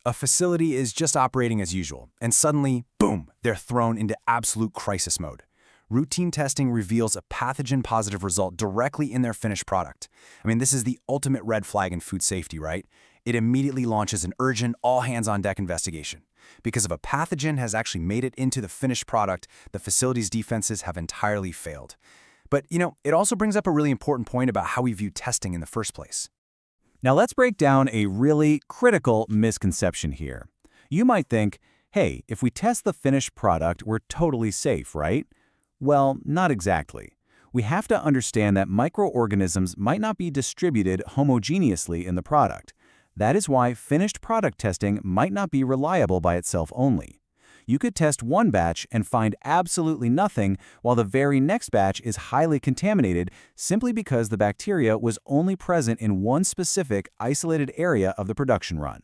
A facility is just operating as usual, and suddenly, boom, they're thrown into absolute crisis mode. Routine testing reveals a pathogen-positive result directly in their finished product. I mean, this is the ultimate red flag in food safety, right? It immediately launches an urgent, all-hands-on-deck investigation. Because if a pathogen has actually made it into the finished product, the facility's defenses have entirely failed. But, it also brings up a really important point about how we view testing in the first place. Now let's break down a really critical misconception here. You might think, hey, if we test the finished product, we're totally safe, right? Well, not exactly. We have to understand that microorganisms might not be distributed homogeneously in the product. That is why finished product testing might not be reliable by itself only. You could test one batch and find absolutely nothing, while the very next batch is highly contaminated simply because the bacteria was only present in one specific, isolated area of the production run.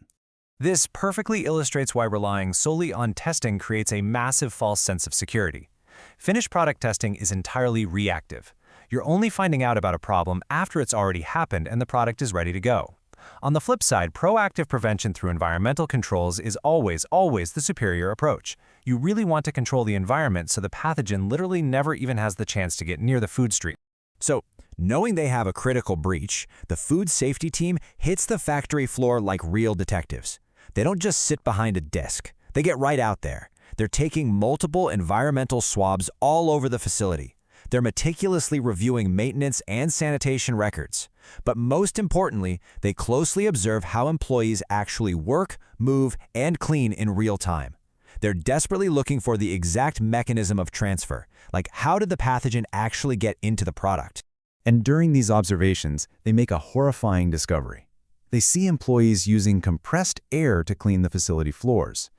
This perfectly illustrates why relying solely on testing creates a massive false sense of security. Finished product testing is entirely reactive. You're only finding out about a problem after it's already happened and the product is ready to go. On the flip side, proactive prevention through environmental controls is always the superior approach. You really want to control the environment so the pathogen literally never even has the chance to get near the food stream. So, knowing they have a critical breach, the food safety team hits the factory floor like real detectives. They don't just sit behind a desk. They get right out there. They're taking multiple environmental swabs all over the facility. They're meticulously reviewing maintenance and sanitation records. But most importantly, they closely observe how employees actually work, move, and clean in real time. They're desperately looking for the exact mechanism of transfer, like how did the pathogen actually get into the product? And during these observations, they make a horrifying discovery. They see employees using compressed air to clean the facility floors.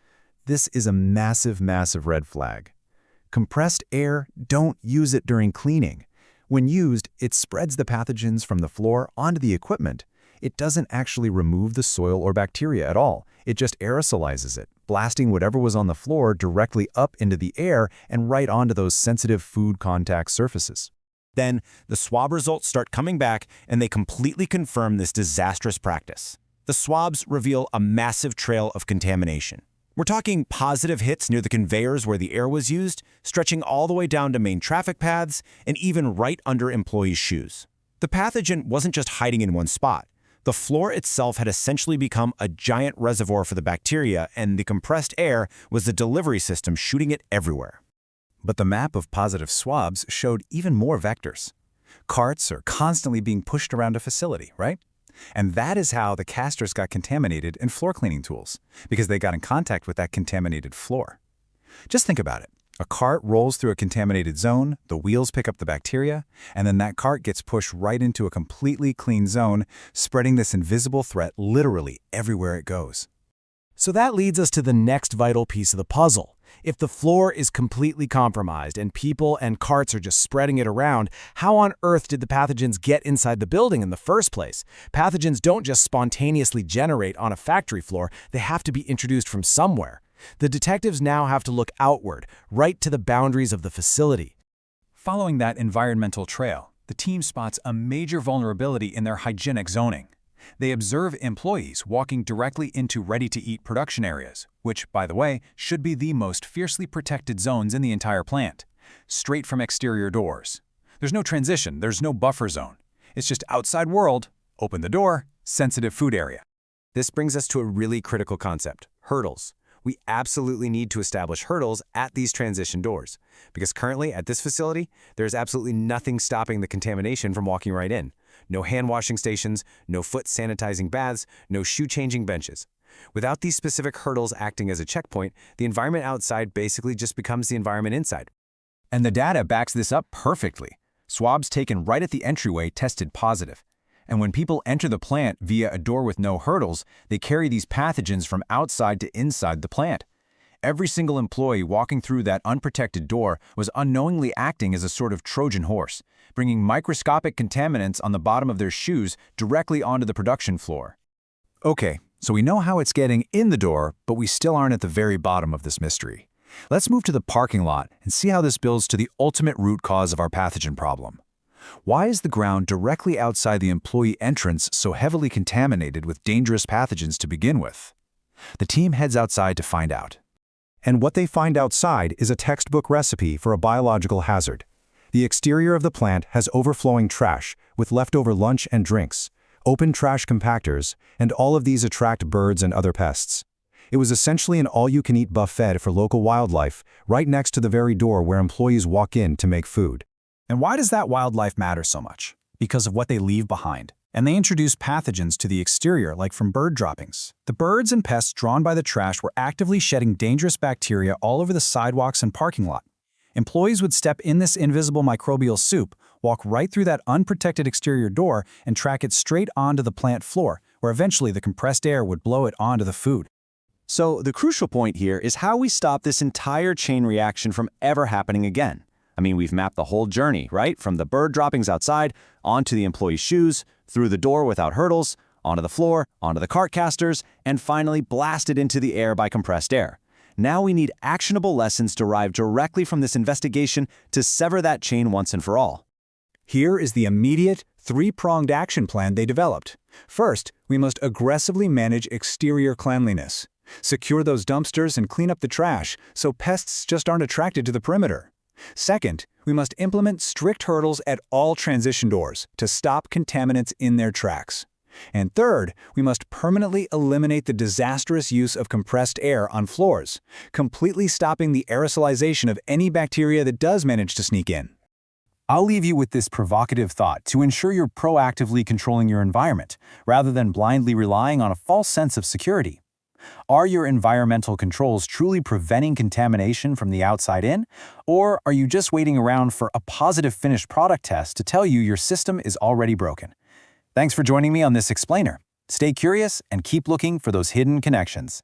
This is a massive red flag. Compressed air, don't use it during cleaning. When used, it spreads the pathogens from the floor onto the equipment. It doesn't actually remove the soil or bacteria at all. It just aerosolizes it, blasting whatever was on the floor directly up into the air and right onto those sensitive food contact surfaces. Then, the swab results start coming back and they completely confirm this disastrous practice. The swabs reveal a massive trail of contamination. We're talking positive hits near the conveyors where the air was used, stretching all the way down to main traffic paths, and even right under employees' shoes. The pathogen wasn't just hiding in one spot. The floor itself had essentially become a giant reservoir for the bacteria, and the compressed air was the delivery system shooting it everywhere. But the map of positive swabs showed even more vectors. Carts are constantly being pushed around a facility, right? And that is how the casters got contaminated in floor cleaning tools, because they got in contact with that contaminated floor. Just think about it. A cart rolls through a contaminated zone, the wheels pick up the bacteria, and then that cart gets pushed right into a completely clean zone, spreading this invisible threat literally everywhere it goes. So that leads us to the next vital piece of the puzzle. If the floor is completely compromised and people and carts are just spreading it around, how on earth did the pathogens get inside the building in the first place? Pathogens don't just spontaneously generate on a factory floor, they have to be introduced from somewhere. The detectives now have to look outward, right to the boundaries of the facility. Following that environmental trail, the team spots a major vulnerability in their hygienic zoning. They observe employees walking directly into ready-to-eat production areas, which, by the way, should be the most fiercely protected zones in the entire plant, straight from exterior doors. There's no transition, there's no buffer zone. It's just outside world, open the door, sensitive food area. This brings us to a really critical concept, hurdles. We absolutely need to establish hurdles at these transition doors, because currently at this facility, there's absolutely nothing stopping the contamination from walking right in. No hand-washing stations, no foot sanitizing baths, no shoe-changing benches. Without these specific hurdles acting as a checkpoint, the environment outside basically just becomes the environment inside. And the data backs this up perfectly. Swabs taken right at the entryway tested positive. And when people enter the plant via a door with no hurdles, they carry these pathogens from outside to inside the plant. Every single employee walking through that unprotected door was unknowingly acting as a sort of Trojan horse, bringing microscopic contaminants on the bottom of their shoes directly onto the production floor. Okay, so we know how it's getting in the door, but we still aren't at the very bottom of this mystery. Let's move to the parking lot and see how this builds to the ultimate root cause of our pathogen problem. Why is the ground directly outside the employee entrance so heavily contaminated with dangerous pathogens to begin with? The team heads outside to find out. And what they find outside is a textbook recipe for a biological hazard. The exterior of the plant has overflowing trash with leftover lunch and drinks, open trash compactors, and all of these attract birds and other pests. It was essentially an all-you-can-eat buffet for local wildlife, right next to the very door where employees walk in to make food. And why does that wildlife matter so much? Because of what they leave behind. And they introduce pathogens to the exterior, like from bird droppings. The birds and pests drawn by the trash were actively shedding dangerous bacteria all over the sidewalks and parking lot. Employees would step in this invisible microbial soup, walk right through that unprotected exterior door, and track it straight onto the plant floor, where eventually the compressed air would blow it onto the food. So the crucial point here is how we stop this entire chain reaction from ever happening again. I mean, we've mapped the whole journey, right? From the bird droppings outside, onto the employee's shoes, through the door without hurdles, onto the floor, onto the cart casters, and finally blasted into the air by compressed air. Now we need actionable lessons derived directly from this investigation to sever that chain once and for all. Here is the immediate, three-pronged action plan they developed. First, we must aggressively manage exterior cleanliness. Secure those dumpsters and clean up the trash so pests just aren't attracted to the perimeter. Second, we must implement strict hurdles at all transition doors to stop contaminants in their tracks. And third, we must permanently eliminate the disastrous use of compressed air on floors, completely stopping the aerosolization of any bacteria that does manage to sneak in. I'll leave you with this provocative thought to ensure you're proactively controlling your environment, rather than blindly relying on a false sense of security. Are your environmental controls truly preventing contamination from the outside in, or are you just waiting around for a positive finished product test to tell you your system is already broken? Thanks for joining me on this explainer. Stay curious and keep looking for those hidden connections.